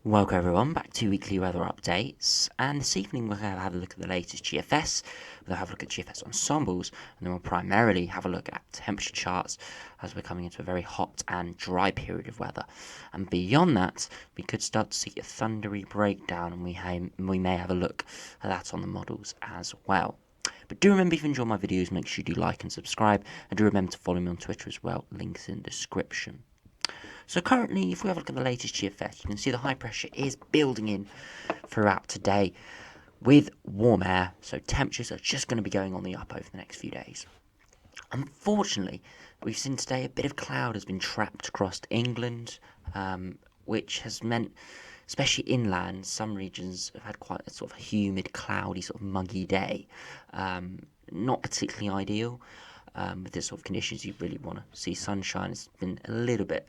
Welcome everyone back to weekly weather updates, and this evening we're going to have a look at the latest GFS. We'll have a look at GFS Ensembles, and then we'll primarily have a look at temperature charts as we're coming into a very hot and dry period of weather. And beyond that, we could start to see a Thundery Breakdown, and we may have a look at that on the models as well. But do remember, if you enjoy my videos, make sure you do like and subscribe, and do remember to follow me on Twitter as well, links in the description. So currently, if we have a look at the latest GFS, you can see the high pressure is building in throughout today with warm air, so temperatures are just going to be going on the up over the next few days. Unfortunately, we've seen today a bit of cloud has been trapped across England, which has meant, especially inland, some regions have had quite a sort of humid, cloudy, sort of muggy day. Not particularly ideal. With this sort of conditions, you really want to see sunshine. It's been a little bit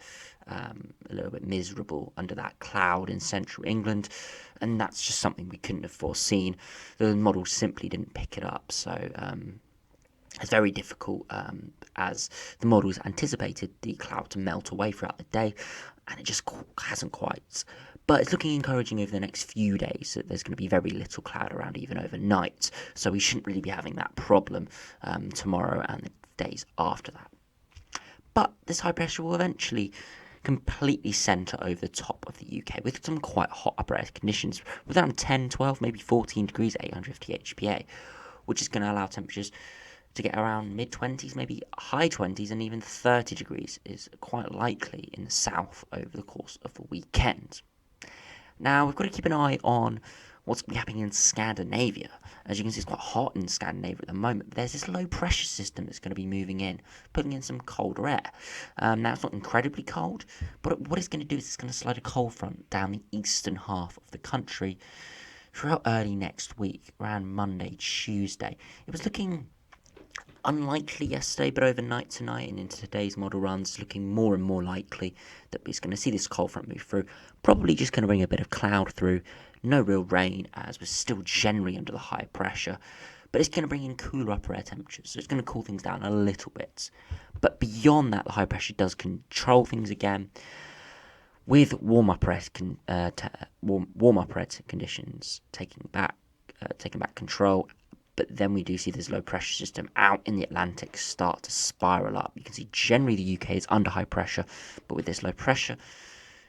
miserable under that cloud in central England, and that's just something we couldn't have foreseen. The model simply didn't pick it up, so it's very difficult, as the models anticipated the cloud to melt away throughout the day, and it just hasn't quite. But it's looking encouraging over the next few days, that there's going to be very little cloud around even overnight, so we shouldn't really be having that problem tomorrow and the days after that. But this high pressure will eventually completely centre over the top of the UK with some quite hot upper air conditions, with around 10, 12, maybe 14 degrees at 850 HPA, which is going to allow temperatures to get around mid-20s, maybe high 20s, and even 30 degrees is quite likely in the south over the course of the weekend. Now, we've got to keep an eye on what's going to be happening in Scandinavia. As you can see, it's quite hot in Scandinavia at the moment. There's this low pressure system that's going to be moving in, putting in some colder air. Now, it's not incredibly cold, but what it's going to do is it's going to slide a cold front down the eastern half of the country throughout early next week, around Monday, Tuesday. It was looking unlikely yesterday, but overnight tonight and into today's model runs, looking more and more likely that we're going to see this cold front move through. Probably just going to bring a bit of cloud through, no real rain, as we're still generally under the high pressure, but it's going to bring in cooler upper air temperatures, so it's going to cool things down a little bit. But beyond that, the high pressure does control things again, with warm upper air conditions taking back control. But then we do see this low pressure system out in the Atlantic start to spiral up. You can see generally the UK is under high pressure, but with this low pressure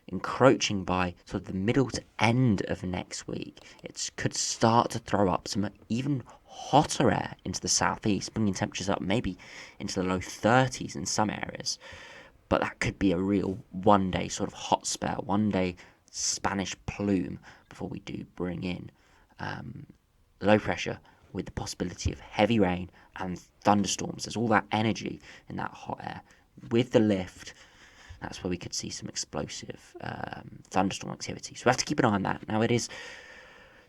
encroaching by sort of the middle to end of next week, it could start to throw up some even hotter air into the southeast, bringing temperatures up maybe into the low 30s in some areas. But that could be a real one-day sort of hot spell, one-day Spanish plume before we do bring in low pressure, with the possibility of heavy rain and thunderstorms. There's all that energy in that hot air. With the lift, that's where we could see some explosive thunderstorm activity. So we have to keep an eye on that. Now, it is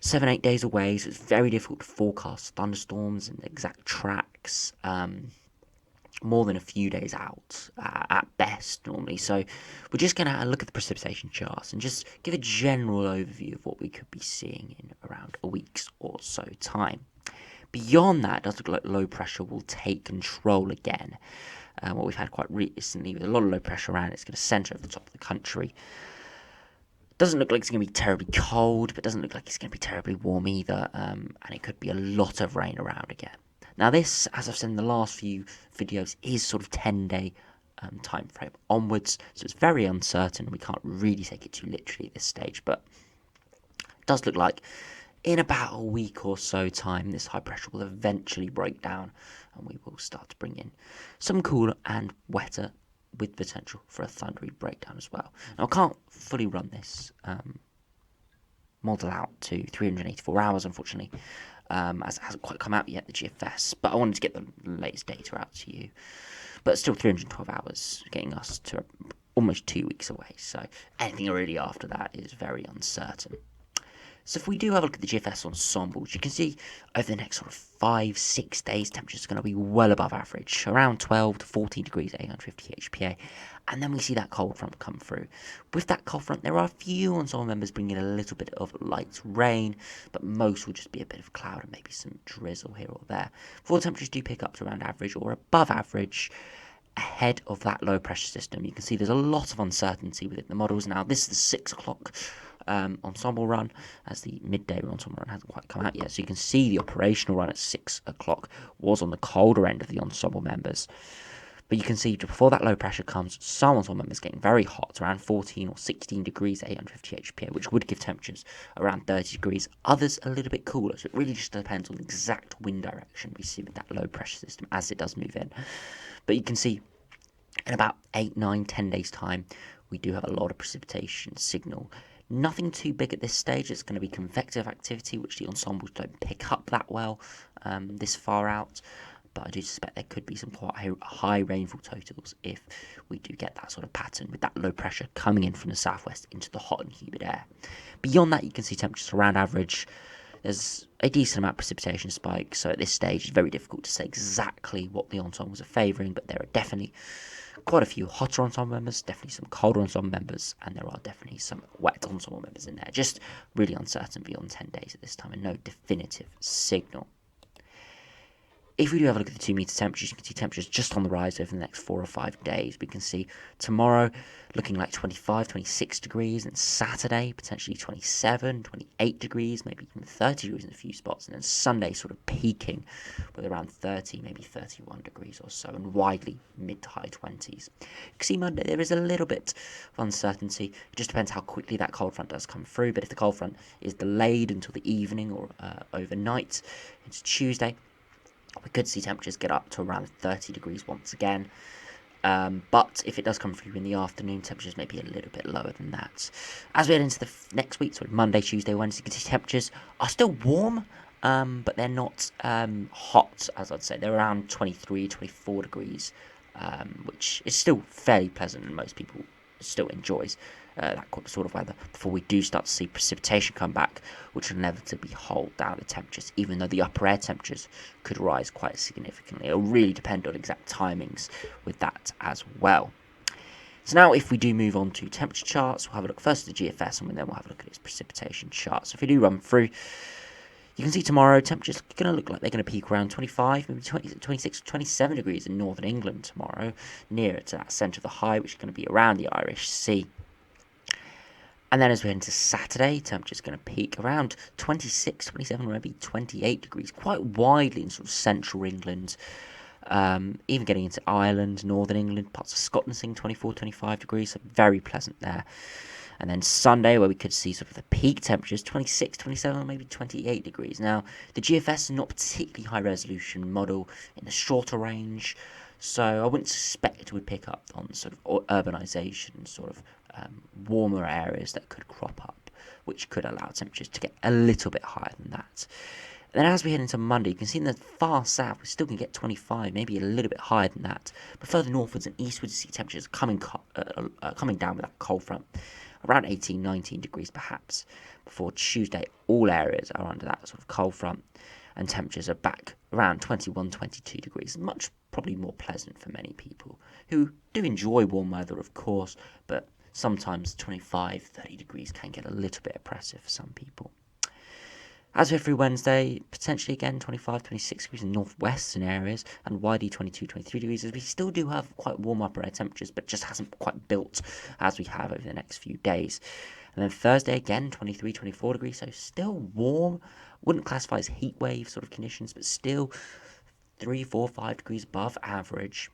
7-8 days away, so it's very difficult to forecast thunderstorms and exact tracks more than a few days out at best normally. So we're just going to look at the precipitation charts and just give a general overview of what we could be seeing in around a week's or so time. Beyond that, it does look like low pressure will take control again. What we've had quite recently with a lot of low pressure around, it's going to centre over the top of the country. Doesn't look like it's going to be terribly cold, but doesn't look like it's going to be terribly warm either, and it could be a lot of rain around again. Now, this, as I've said in the last few videos, is sort of 10-day time frame onwards, so it's very uncertain. We can't really take it too literally at this stage, but it does look like in about a week or so time, this high pressure will eventually break down, and we will start to bring in some cooler and wetter, with potential for a thundery breakdown as well. Now, I can't fully run this model out to 384 hours, unfortunately, as it hasn't quite come out yet, the GFS, but I wanted to get the latest data out to you. But still 312 hours, getting us to almost 2 weeks away, so anything really after that is very uncertain. So if we do have a look at the GFS ensembles, you can see over the next sort of 5-6 days, temperatures are going to be well above average, around 12 to 14 degrees at 850 HPA, and then we see that cold front come through. With that cold front, there are a few ensemble members bringing a little bit of light rain, but most will just be a bit of cloud and maybe some drizzle here or there. Before temperatures do pick up to around average or above average, ahead of that low pressure system. You can see there's a lot of uncertainty within the models now. This is the 6 o'clock ensemble run, as the midday ensemble run hasn't quite come out yet. So you can see the operational run at 6 o'clock was on the colder end of the ensemble members. But you can see before that low pressure comes, some ensemble members getting very hot, around 14 or 16 degrees at 850 HPA, which would give temperatures around 30 degrees. Others a little bit cooler, so it really just depends on the exact wind direction we see with that low pressure system as it does move in. But you can see in about 8, 9, 10 days' time, we do have a lot of precipitation signal. Nothing too big at this stage. It's going to be convective activity, which the ensembles don't pick up that well this far out. But I do suspect there could be some quite high rainfall totals if we do get that sort of pattern with that low pressure coming in from the southwest into the hot and humid air. Beyond that, you can see temperatures around average. There's a decent amount of precipitation spike, so at this stage it's very difficult to say exactly what the ensembles are favouring, but there are definitely quite a few hotter ensemble members, definitely some colder ensemble members, and there are definitely some wet ensemble members in there. Just really uncertain beyond 10 days at this time and no definitive signal. If we do have a look at the 2 metre temperatures, you can see temperatures just on the rise over the next 4 or 5 days. We can see tomorrow looking like 25, 26 degrees, and Saturday potentially 27, 28 degrees, maybe even 30 degrees in a few spots, and then Sunday sort of peaking with around 30, maybe 31 degrees or so, and widely mid to high 20s. You can see Monday there is a little bit of uncertainty. It just depends how quickly that cold front does come through, but if the cold front is delayed until the evening or overnight into Tuesday, we could see temperatures get up to around 30 degrees once again. But if it does come through in the afternoon, temperatures may be a little bit lower than that. As we head into the next week, so Monday, Tuesday, Wednesday, you can see temperatures are still warm, but they're not hot, as I'd say. They're around 23, 24 degrees, which is still fairly pleasant and most people still enjoys that sort of weather before we do start to see precipitation come back, which will inevitably hold down the temperatures, even though the upper air temperatures could rise quite significantly. It'll really depend on exact timings with that as well. So now if we do move on to temperature charts, we'll have a look first at the GFS and then we'll have a look at its precipitation charts. So if we do run through, you can see tomorrow temperatures are going to look like they're going to peak around 25, maybe 20, 26, 27 degrees in northern England tomorrow, nearer to that centre of the high, which is going to be around the Irish Sea. And then as we head into Saturday, temperature's going to peak around 26, 27, maybe 28 degrees, quite widely in sort of central England, even getting into Ireland, northern England, parts of Scotland seeing 24, 25 degrees, so very pleasant there. And then Sunday, where we could see sort of the peak temperatures, 26, 27, maybe 28 degrees. Now, the GFS is not particularly high-resolution model in the shorter range, so I wouldn't suspect it would pick up on sort of urbanisation, sort of warmer areas that could crop up, which could allow temperatures to get a little bit higher than that. And then as we head into Monday, you can see in the far south, we still can get 25, maybe a little bit higher than that. But further northwards and eastwards, you see temperatures coming down with that cold front, around 18, 19 degrees perhaps. Before Tuesday, all areas are under that sort of cold front, and temperatures are back around 21, 22 degrees. Much probably more pleasant for many people who do enjoy warm weather, of course, but sometimes 25, 30 degrees can get a little bit oppressive for some people. As we head through Wednesday, potentially again 25, 26 degrees in northwestern areas and widely 22, 23 degrees, as we still do have quite warm upper air temperatures, but just hasn't quite built as we have over the next few days. And then Thursday again, 23, 24 degrees, so still warm. Wouldn't classify as heat wave sort of conditions, but still 3, 4, 5 degrees above average.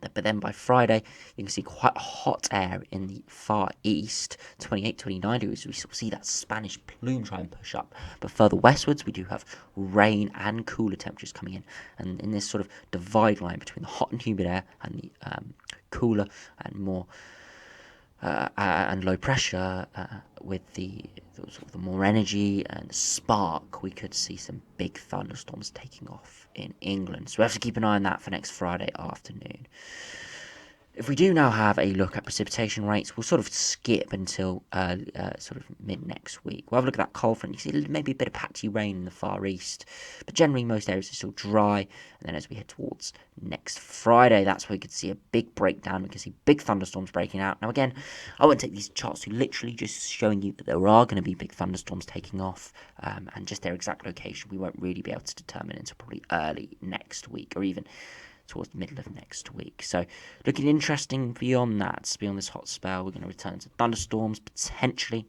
But then by Friday, you can see quite hot air in the far east, 28, 29 degrees. We sort of see that Spanish plume try and push up. But further westwards, we do have rain and cooler temperatures coming in. And in this sort of divide line between the hot and humid air and the cooler and more and low pressure, with the sort of the more energy and spark, we could see some big thunderstorms taking off in England. So we have to keep an eye on that for next Friday afternoon. If we do now have a look at precipitation rates, we'll sort of skip until sort of mid next week. We'll have a look at that cold front. You can see maybe a bit of patchy rain in the far east, but generally most areas are still dry. And then as we head towards next Friday, that's where we could see a big breakdown. We can see big thunderstorms breaking out. Now again, I won't take these charts too literally, just showing you that there are going to be big thunderstorms taking off, and just their exact location we won't really be able to determine until probably early next week or even towards the middle of next week. So looking interesting beyond that, beyond this hot spell, we're going to return to thunderstorms potentially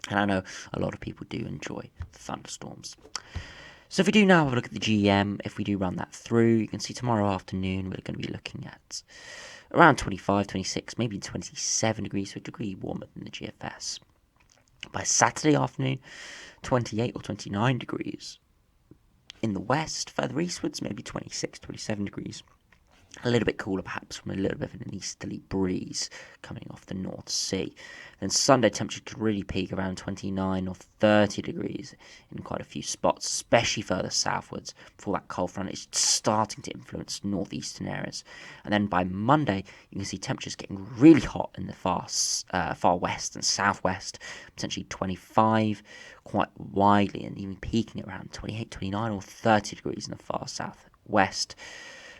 And I know a lot of people do enjoy the thunderstorms. So if we do now have a look at the GEM, if we do run that through, you can see tomorrow afternoon we're going to be looking at around 25, 26, maybe 27 degrees, so a degree warmer than the GFS. By Saturday afternoon, 28 or 29 degrees. In the west, further eastwards, maybe 26, 27 degrees. A little bit cooler perhaps from a little bit of an easterly breeze coming off the North Sea. Then Sunday temperature could really peak around 29 or 30 degrees in quite a few spots, especially further southwards before that cold front is starting to influence northeastern areas. And then by Monday you can see temperatures getting really hot in the far west and southwest, potentially 25 quite widely, and even peaking at around 28, 29 or 30 degrees in the far southwest.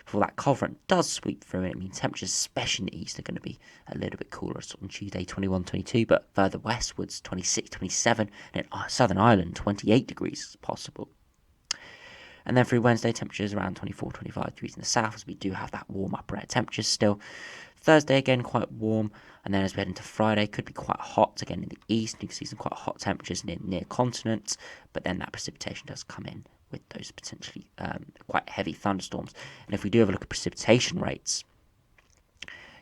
Before that cold front does sweep through it, I mean, temperatures, especially in the east, are going to be a little bit cooler on Tuesday, 21, 22, but further westwards, 26, 27, and in Southern Ireland, 28 degrees is possible. And then through Wednesday, temperatures around 24, 25 degrees in the south, as we do have that warm upper air temperatures still. Thursday, again, quite warm, and then as we head into Friday, could be quite hot again in the east. You can see some quite hot temperatures near continents, but then that precipitation does come in with those potentially quite heavy thunderstorms. And if we do have a look at precipitation rates,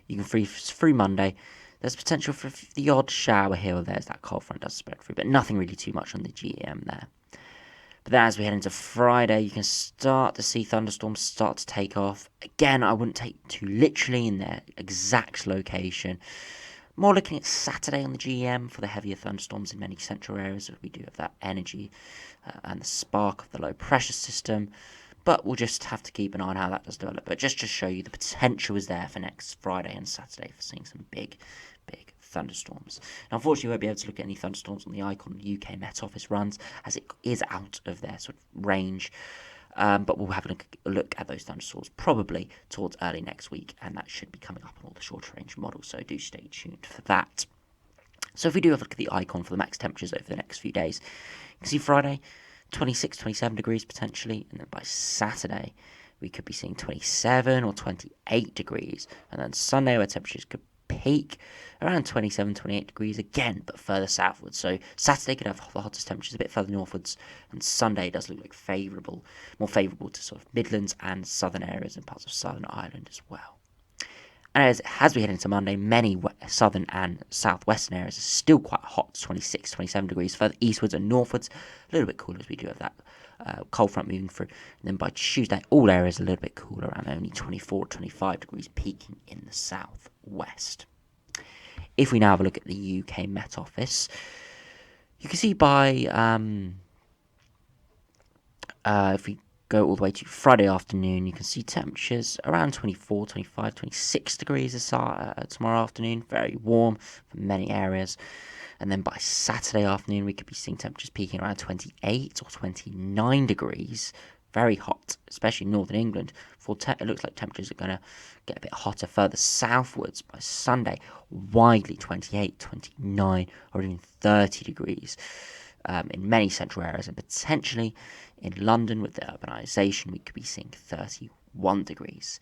you can through Monday, there's potential for the odd shower here or there as that cold front does spread through, but nothing really too much on the GEM there. But then as we head into Friday, you can start to see thunderstorms start to take off. Again, I wouldn't take too literally in their exact location. More looking at Saturday on the GEM for the heavier thunderstorms in many central areas. We do have that energy and the spark of the low pressure system. But we'll just have to keep an eye on how that does develop. But just to show you the potential is there for next Friday and Saturday for seeing some big thunderstorms. Now, unfortunately, we won't be able to look at any thunderstorms on the icon the UK Met Office runs, as it is out of their sort of range. But we'll have a look at those thunderstorms probably towards early next week, and that should be coming up on all the shorter range models, so do stay tuned for that. So if we do have a look at the icon for the max temperatures over the next few days, you can see Friday, 26, 27 degrees potentially, and then by Saturday, we could be seeing 27 or 28 degrees, and then Sunday, where temperatures could peak around 27, 28 degrees again, but further southwards. So Saturday could have the hottest temperatures a bit further northwards, and Sunday does look like more favourable to sort of Midlands and southern areas and parts of Southern Ireland as well. And as we head into Monday, many southern and southwestern areas are still quite hot, 26, 27 degrees. Further eastwards and northwards, a little bit cooler as we do have that cold front moving through. And then by Tuesday, all areas a little bit cooler, around only 24, 25 degrees, peaking in the southwest. If we now have a look at the UK Met Office, you can see by, if we go all the way to Friday afternoon, you can see temperatures around 24, 25, 26 degrees tomorrow afternoon. Very warm for many areas. And then by Saturday afternoon, we could be seeing temperatures peaking around 28 or 29 degrees. Very hot, especially in northern England. It looks like temperatures are going to get a bit hotter further southwards by Sunday. Widely 28, 29 or even 30 degrees in many central areas, and potentially in London with the urbanisation, we could be seeing 31 degrees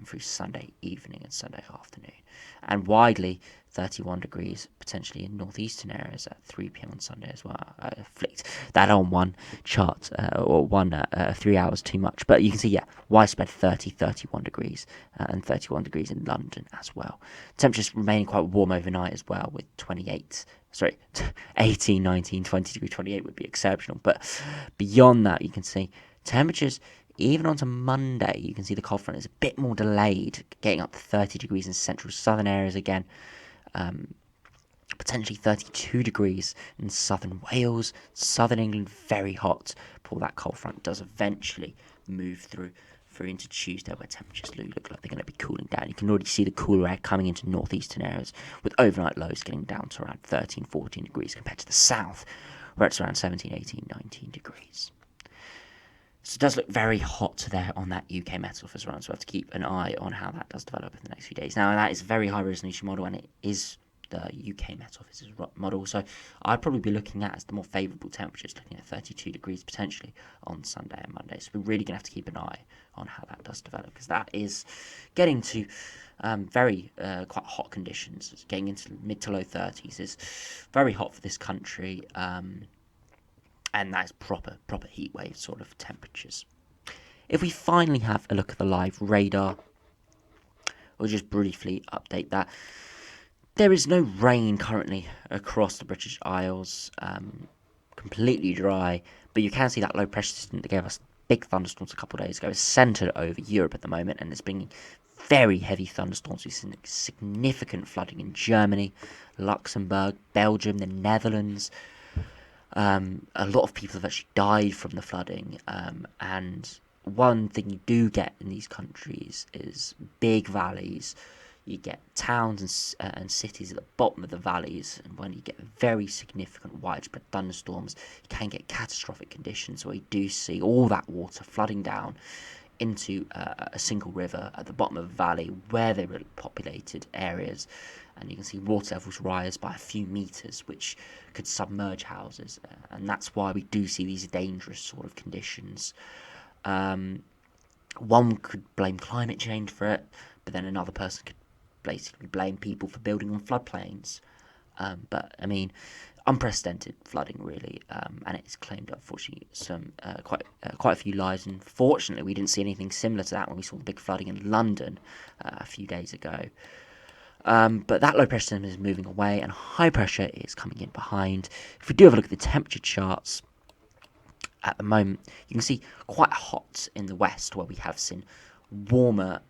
through Sunday evening and Sunday afternoon. And widely 31 degrees potentially in northeastern areas at 3 p.m. on Sunday as well. I flicked that on one chart or 3 hours too much. But you can see, widespread 30, 31 degrees and 31 degrees in London as well. Temperatures remaining quite warm overnight as well with 18, 19, 20 degree, 28 would be exceptional. But beyond that, you can see temperatures even onto Monday, you can see the cold front is a bit more delayed, getting up to 30 degrees in central southern areas again. Potentially 32 degrees in southern Wales, southern England, very hot before that cold front does eventually move through into Tuesday, where temperatures look like they're going to be cooling down. You can already see the cooler air coming into northeastern areas, with overnight lows getting down to around 13, 14 degrees compared to the south, where it's around 17, 18, 19 degrees. So it does look very hot there on that UK Met Office run, so we have to keep an eye on how that does develop in the next few days. Now, that is a very high resolution model, and it is the UK Met Office's model. So I'd probably be looking at as the more favourable temperatures, looking at 32 degrees potentially on Sunday and Monday. So we're really going to have to keep an eye on how that does develop, because that is getting to quite hot conditions. It's getting into mid to low 30s. Is very hot for this country, and that's proper heat wave sort of temperatures. If we finally have a look at the live radar, we'll just briefly update that. There is no rain currently across the British Isles, completely dry, but you can see that low pressure system that gave us big thunderstorms a couple of days ago is centred over Europe at the moment, and it's bringing very heavy thunderstorms. We've seen significant flooding in Germany, Luxembourg, Belgium, the Netherlands. A lot of people have actually died from the flooding, and one thing you do get in these countries is big valleys. You get towns and cities at the bottom of the valleys, and when you get very significant widespread thunderstorms, you can get catastrophic conditions where you do see all that water flooding down into a single river at the bottom of a valley where there are populated areas, and you can see water levels rise by a few meters, which could submerge houses, and that's why we do see these dangerous sort of conditions. One could blame climate change for it, but then another person could basically blame people for building on floodplains. But I mean, unprecedented flooding really, and it's claimed unfortunately some quite a few lives. And fortunately, we didn't see anything similar to that when we saw the big flooding in London a few days ago. But that low pressure system is moving away, and high pressure is coming in behind. If we do have a look at the temperature charts, at the moment, you can see quite hot in the west, where we have seen warmer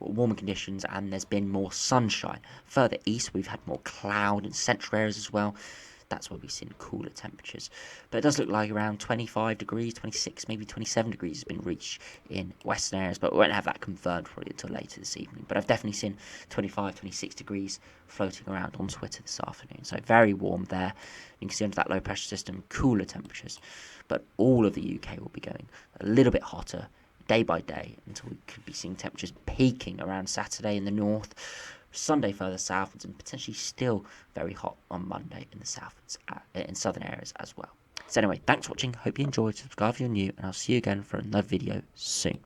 conditions, and there's been more sunshine. Further east, we've had more cloud in central areas as well. That's where we've seen cooler temperatures. But it does look like around 25 degrees, 26, maybe 27 degrees has been reached in western areas, but we won't have that confirmed probably until later this evening. But I've definitely seen 25, 26 degrees floating around on Twitter this afternoon. So very warm there. You can see under that low pressure system, cooler temperatures. But all of the UK will be going a little bit hotter day by day until we could be seeing temperatures peaking around Saturday in the north, Sunday further southwards, and potentially still very hot on Monday in the southwards, in southern areas as well. So anyway, thanks for watching. Hope you enjoyed. Subscribe if you're new, and I'll see you again for another video soon.